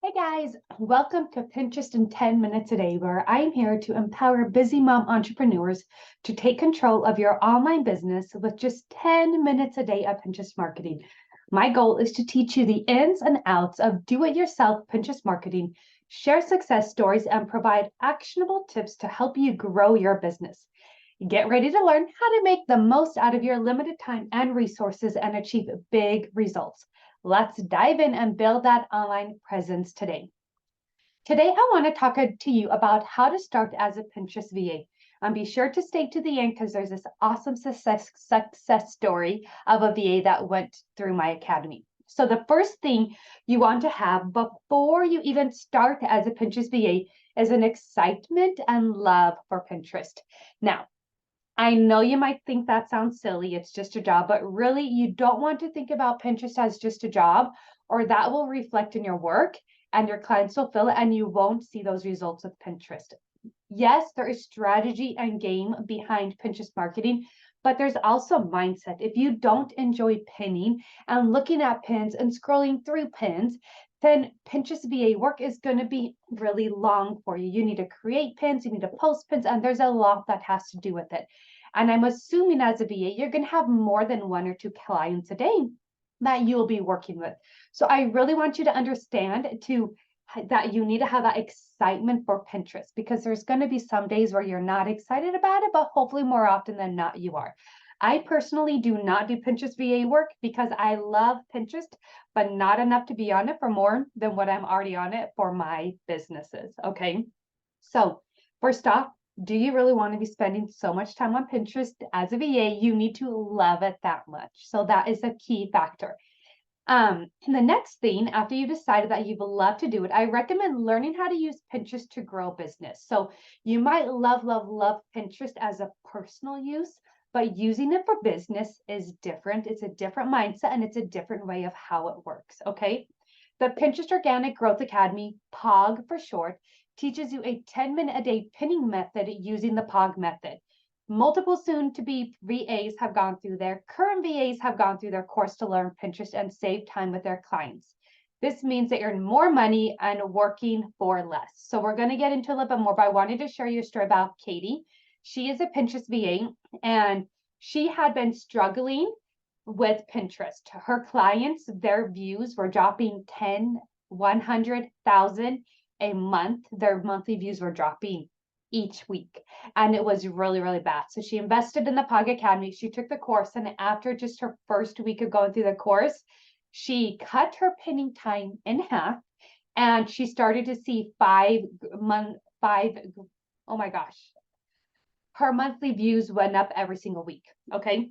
Hey guys, welcome to Pinterest in 10 minutes a day, where I'm here to empower busy mom entrepreneurs to take control of your online business with just 10 minutes a day of Pinterest marketing. My goal is to teach you the ins and outs of do-it-yourself Pinterest marketing, share success stories, and provide actionable tips to help you grow your business. Get ready to learn how to make the most out of your limited time and resources and achieve big results. Let's dive in and build that online presence today. Today, I want to talk to you about how to start as a Pinterest VA. And be sure to stay to the end because there's this awesome success story of a VA that went through my academy. So the first thing you want to have before you even start as a Pinterest VA is an excitement and love for Pinterest. Now, I know you might think that sounds silly, it's just a job, but really you don't want to think about Pinterest as just a job, or that will reflect in your work and your clients will feel it and you won't see those results with Pinterest. Yes, there is strategy and game behind Pinterest marketing, but there's also mindset. If you don't enjoy pinning and looking at pins and scrolling through pins, then Pinterest VA work is going to be really long for you. You need to create pins, you need to post pins, and there's a lot that has to do with it. And I'm assuming as a VA, you're going to have more than one or two clients a day that you'll be working with. So I really want you to understand that you need to have that excitement for Pinterest, because there's going to be some days where you're not excited about it, but hopefully more often than not you are. I personally do not do Pinterest VA work because I love Pinterest, but not enough to be on it for more than what I'm already on it for my businesses. Okay. So first off, do you really want to be spending so much time on Pinterest as a VA? You need to love it that much. So that is a key factor. And the next thing, after you decided that you would love to do it, I recommend learning how to use Pinterest to grow business. So you might love Pinterest as a personal use, but using it for business is different. It's a different mindset and it's a different way of how it works. Okay. The Pinterest Organic Growth Academy, POG for short, teaches you a 10-minute a day pinning method using the POG method. Multiple soon-to-be VAs have gone through there. Current VAs have gone through their course to learn Pinterest and save time with their clients. This means they earn more money and working for less. So we're going to get into a little bit more, but I wanted to share you a story about Katie. She is a Pinterest VA, and she had been struggling with Pinterest. Her clients, their views were dropping 10, 100,000 a month. Their monthly views were dropping each week, and it was really bad. So she invested in the POG Academy. She took the course, and after just her first week of going through the course, she cut her pinning time in half, and she started to see oh my gosh, her monthly views went up every single week. Okay.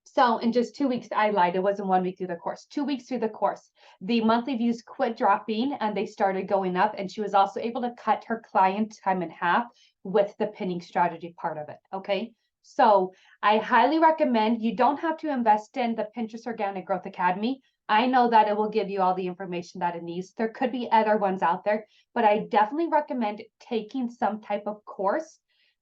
So in just 2 weeks, I lied. It wasn't 1 week through the course. 2 weeks through the course, the monthly views quit dropping and they started going up. And she was also able to cut her client time in half with the pinning strategy part of it. Okay. So I highly recommend, you don't have to invest in the Pinterest Organic Growth Academy. I know that it will give you all the information that it needs. There could be other ones out there, but I definitely recommend taking some type of course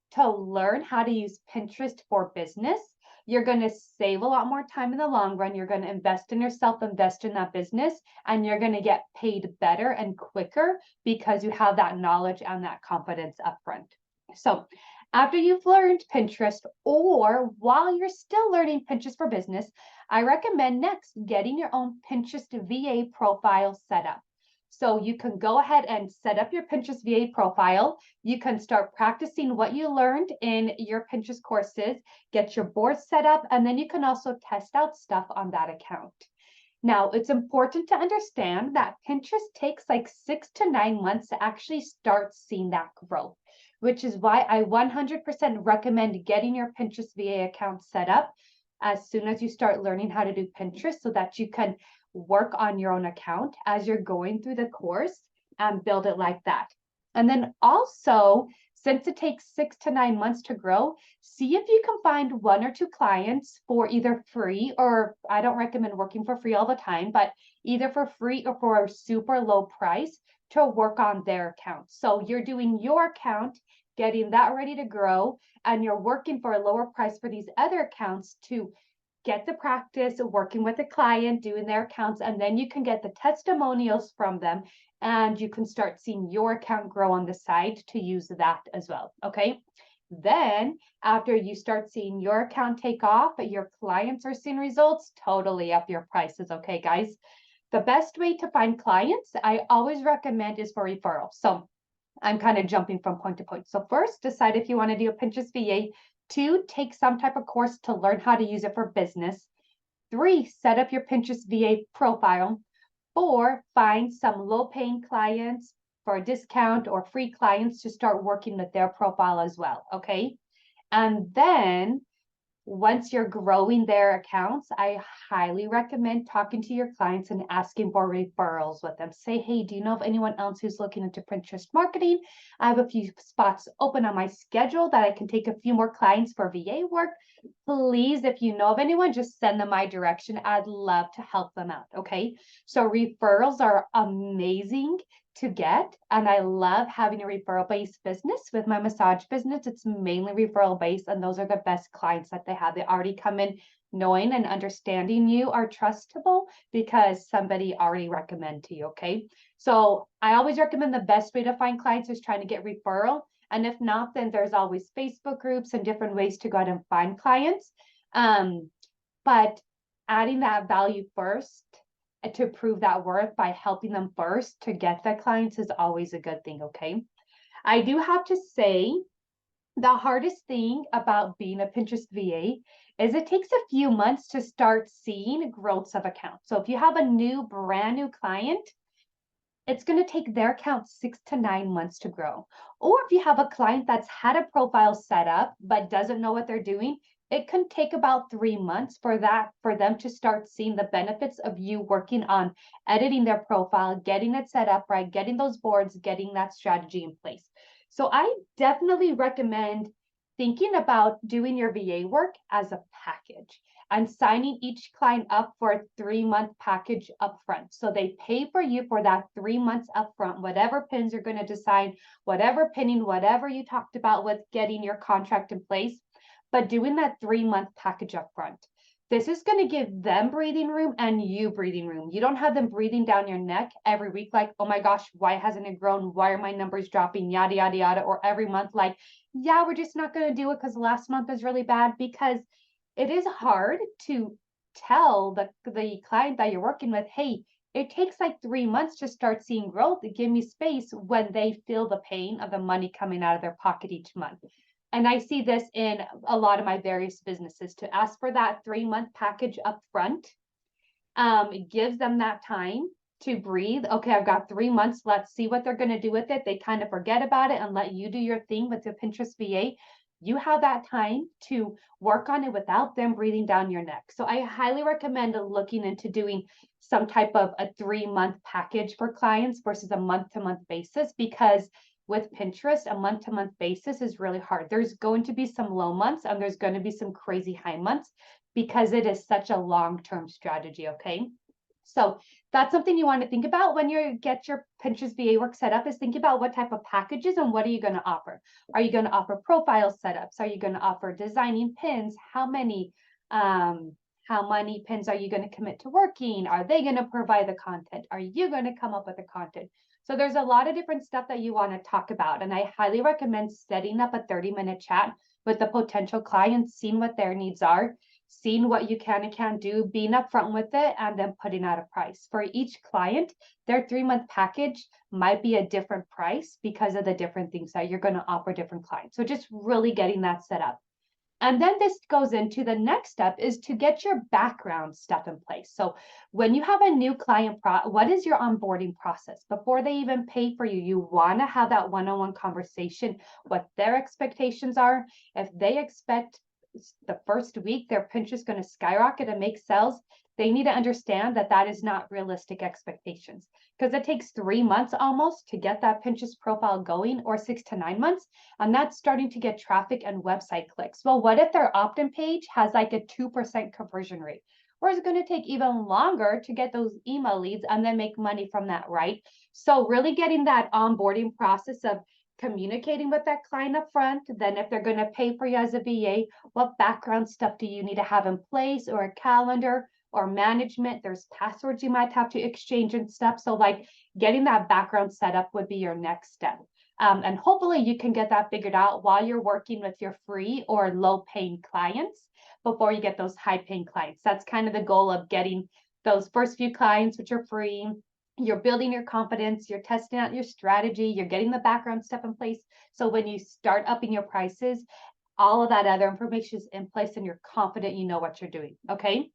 to learn how to use Pinterest for business. You're going to save a lot more time in the long run. You're going to invest in yourself, invest in that business, and you're going to get paid better and quicker because you have that knowledge and that confidence up front. So after you've learned Pinterest, or while you're still learning Pinterest for business, I recommend next getting your own Pinterest VA profile set up. So you can go ahead and set up your Pinterest VA profile. You can start practicing what you learned in your Pinterest courses, get your board set up, and then you can also test out stuff on that account. Now, it's important to understand that Pinterest takes like 6 to 9 months to actually start seeing that growth, which is why I 100% recommend getting your Pinterest VA account set up as soon as you start learning how to do Pinterest, so that you can work on your own account as you're going through the course and build it like that. And then also, since it takes 6 to 9 months to grow, see if you can find one or two clients for either free, or I don't recommend working for free all the time, but either for free or for a super low price to work on their account. So you're doing your account, getting that ready to grow, and you're working for a lower price for these other accounts to get the practice working with a client, doing their accounts, and then you can get the testimonials from them and you can start seeing your account grow on the side to use that as well, okay? Then after you start seeing your account take off, your clients are seeing results, totally up your prices, okay, guys? The best way to find clients, I always recommend, is for referrals. So I'm kind of jumping from point to point. So first, decide if you want to do a Pinterest VA. 2, take some type of course to learn how to use it for business. 3, set up your Pinterest VA profile. 4, find some low-paying clients for a discount or free clients to start working with their profile as well, okay? And then once you're growing their accounts, I highly recommend talking to your clients and asking for referrals with them. Say, hey, do you know of anyone else who's looking into Pinterest marketing? I have a few spots open on my schedule that I can take a few more clients for VA work. Please, if you know of anyone, just send them my direction. I'd love to help them out, okay? So referrals are amazing to get, and I love having a referral-based business. With my massage business, it's mainly referral-based, and those are the best clients that they have. They already come in knowing and understanding you are trustable because somebody already recommended to you, okay? So I always recommend the best way to find clients is trying to get referral, and if not, then there's always Facebook groups and different ways to go out and find clients. But adding that value first to prove that worth by helping them first to get the clients is always a good thing, okay? I do have to say the hardest thing about being a Pinterest VA is it takes a few months to start seeing growths of accounts. So if you have a brand new client, it's going to take their account 6 to 9 months to grow. Or if you have a client that's had a profile set up but doesn't know what they're doing, it can take about 3 months for them to start seeing the benefits of you working on editing their profile, getting it set up right, getting those boards, getting that strategy in place. So I definitely recommend thinking about doing your VA work as a package and signing each client up for a 3-month package upfront. So they pay for you for that 3 months upfront, whatever pins you're going to decide, whatever pinning, whatever you talked about with getting your contract in place, but doing that 3-month package upfront. This is going to give them breathing room and you breathing room. You don't have them breathing down your neck every week like, oh my gosh, why hasn't it grown? Why are my numbers dropping? Yada, yada, yada. Or every month like, yeah, we're just not going to do it because last month was really bad. Because it is hard to tell the client that you're working with, hey, it takes like 3 months to start seeing growth. Give me space when they feel the pain of the money coming out of their pocket each month. And I see this in a lot of my various businesses to ask for that 3-month package up front. It gives them that time to breathe. Okay, I've got 3 months. Let's see what they're going to do with it. They kind of forget about it and let you do your thing with the Pinterest VA. You have that time to work on it without them breathing down your neck. So I highly recommend looking into doing some type of a 3-month package for clients versus a month-to-month basis, because with Pinterest, a month-to-month basis is really hard. There's going to be some low months and there's going to be some crazy high months because it is such a long-term strategy, okay? So that's something you want to think about when you get your Pinterest VA work set up, is think about what type of packages and what are you going to offer. Are you going to offer profile setups? Are you going to offer designing pins? How many pins are you going to commit to working? Are they going to provide the content? Are you going to come up with the content? So there's a lot of different stuff that you want to talk about. And I highly recommend setting up a 30-minute chat with the potential clients, seeing what their needs are, seeing what you can and can't do, being upfront with it, and then putting out a price. For each client, their 3-month package might be a different price because of the different things that you're going to offer different clients. So just really getting that set up. And then this goes into the next step is to get your background stuff in place. So when you have a new client, what is your onboarding process? Before they even pay for you, you want to have that one-on-one conversation, what their expectations are. If they expect the first week their Pinterest going to skyrocket and make sales, they need to understand that that is not realistic expectations, because it takes 3 months almost to get that Pinterest profile going, or 6 to 9 months, and that's starting to get traffic and website clicks. Well, what if their opt-in page has like a 2% conversion rate? Or is it going to take even longer to get those email leads and then make money from that, right? So really getting that onboarding process of communicating with that client up front. Then if they're going to pay for you as a VA, what background stuff do you need to have in place, or a calendar or management? There's passwords you might have to exchange and stuff. So like getting that background set up would be your next step. And hopefully you can get that figured out while you're working with your free or low paying clients before you get those high paying clients. That's kind of the goal of getting those first few clients, which are free. You're building your confidence, you're testing out your strategy, you're getting the background stuff in place. So when you start upping your prices, all of that other information is in place and you're confident you know what you're doing. Okay.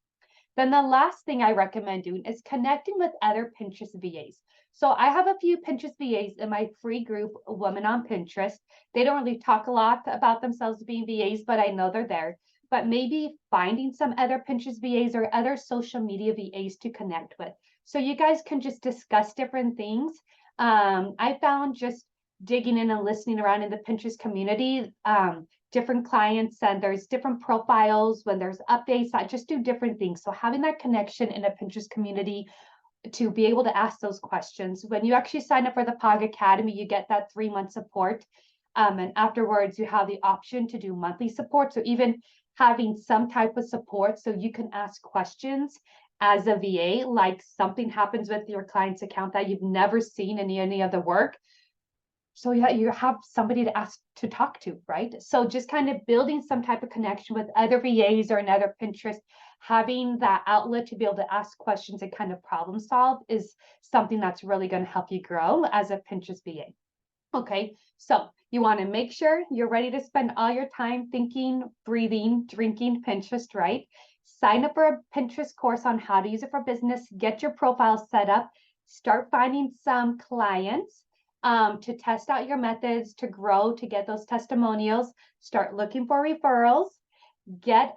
Then the last thing I recommend doing is connecting with other Pinterest VAs. So I have a few Pinterest VAs in my free group, Women on Pinterest. They don't really talk a lot about themselves being VAs, but I know they're there. But maybe finding some other Pinterest VAs or other social media VAs to connect with. So you guys can just discuss different things. I found just digging in and listening around in the Pinterest community, different clients, and there's different profiles when there's updates that just do different things. So having that connection in a Pinterest community to be able to ask those questions. When you actually sign up for the POG Academy, you get that 3-month support. And afterwards, you have the option to do monthly support. So even having some type of support so you can ask questions as a VA, like something happens with your client's account that you've never seen in any other work. So yeah, you have somebody to ask to talk to, right? So just kind of building some type of connection with other VAs or another Pinterest, having that outlet to be able to ask questions and kind of problem solve is something that's really going to help you grow as a Pinterest VA. Okay, so you want to make sure you're ready to spend all your time thinking, breathing, drinking Pinterest, right? Sign up for a Pinterest course on how to use it for business, get your profile set up, start finding some clients to test out your methods, to grow, to get those testimonials, start looking for referrals, get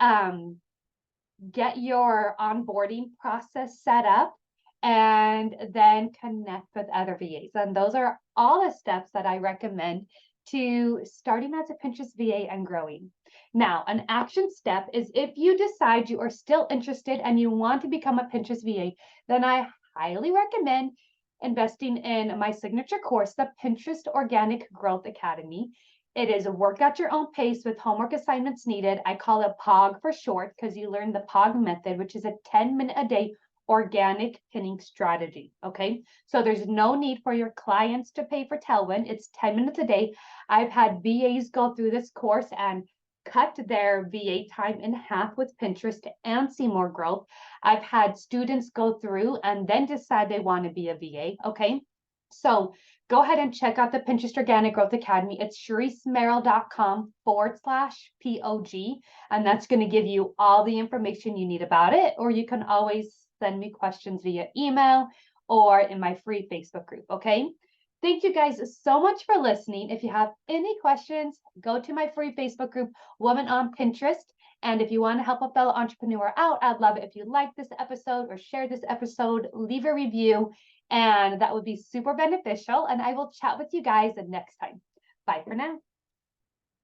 your onboarding process set up, and then connect with other VAs. And those are all the steps that I recommend to starting as a Pinterest VA and growing. Now, an action step is if you decide you are still interested and you want to become a Pinterest VA, then I highly recommend investing in my signature course, the Pinterest Organic Growth Academy. It is a work at your own pace with homework assignments needed. I call it POG for short because you learn the POG method, which is a 10-minute a day organic pinning strategy. Okay, so there's no need for your clients to pay for Tailwind. It's 10 minutes a day. I've had VAs go through this course and cut their VA time in half with Pinterest and see more growth. I've had students go through and then decide they want to be a VA. Okay, so go ahead and check out the Pinterest Organic Growth Academy. It's CheriseMerrill.com/POG, and that's going to give you all the information you need about it. Or you can always send me questions via email or in my free Facebook group. Okay. Thank you guys so much for listening. If you have any questions, go to my free Facebook group, Women on Pinterest. And if you want to help a fellow entrepreneur out, I'd love it if you like this episode or share this episode, leave a review, and that would be super beneficial. And I will chat with you guys next time. Bye for now.